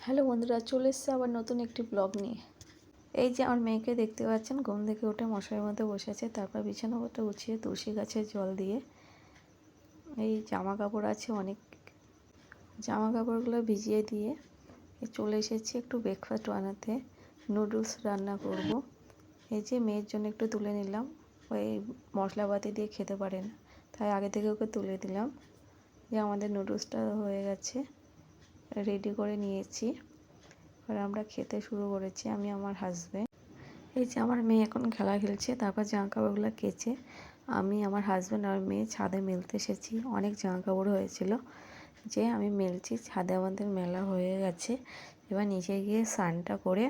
Hello বন্ধুরা, চলে এসেছে আবার নতুন একটি ব্লগ নিয়ে। এই যে আমার মেয়েকে দেখতে পাচ্ছেন, ঘুম থেকে উঠে মশারির মধ্যে বসেছে। তারপর বিছানাপত্র গুছিয়ে তুলসী গাছের জল দিয়ে এই জামা কাপড় আছে অনেক, জামা কাপড়গুলো ভিজিয়ে দিয়ে চলে এসেছি একটু ব্রেকফাস্ট বানাতে। নুডলস রান্না করব। এই যে মেয়ের জন্য একটু তুলে নিলাম, ওই মশলাপাতি দিয়ে খেতে পারে না, তাই আগে থেকে ওকে তুলে দিলাম। যে আমাদের নুডলসটা হয়ে গেছে, রেডি করে নিয়েছি। এবার আমরা খেতে শুরু করেছি, আমি আমার হাজব্যান্ড। এই যে আমার মেয়ে এখন খেলা খেলছে। তারপর জামা কাপড়গুলো কেচে আমি, আমার হাজব্যান্ড আর মেয়ে ছাদে মেলতে এসেছি। অনেক জামা কাপড় হয়েছিল যে আমি মেলছি। ছাদে আমাদের মেলা হয়ে গেছে। এবার নিচে গিয়ে স্নানটা করে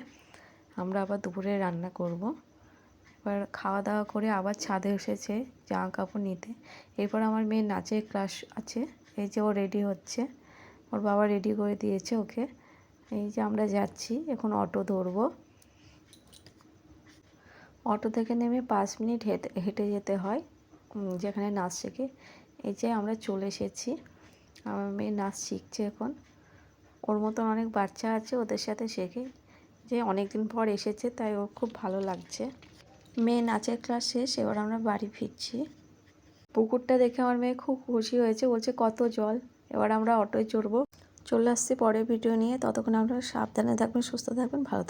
আমরা আবার দুপুরে রান্না করব। এবার খাওয়া দাওয়া করে আবার ছাদে এসেছে জামা কাপড় নিতে। এরপর আমার মেয়ের নাচের ক্লাস আছে। এই যে ও রেডি হচ্ছে, ওর বাবা রেডি করে দিয়েছে ওকে। এই যে আমরা যাচ্ছি, এখন অটো ধরবো। অটো থেকে নেমে 5 মিনিট হেঁটে যেতে হয় যেখানে নাচ শেখে। এই যে আমরা চলে এসেছি। আমার মেয়ে নাচ শিখছে এখন। ওর মতন অনেক বাচ্চা আছে, ওদের সাথে শেখে। যে অনেক দিন পর এসেছে, তাই ওর খুব ভালো লাগছে। মেয়ে নাচের ক্লাস শেষ, এবার আমরা বাড়ি ফিরছি। পুকুরটা দেখে আমার মেয়ে খুব খুশি হয়েছে, বলছে কত জল। এবার আমরা অটোয় চড়বো। চলে আসছি পরের ভিডিও নিয়ে। ততক্ষণ আপনারা সাবধানে থাকবেন, সুস্থ থাকবেন, ভালো থাকবেন।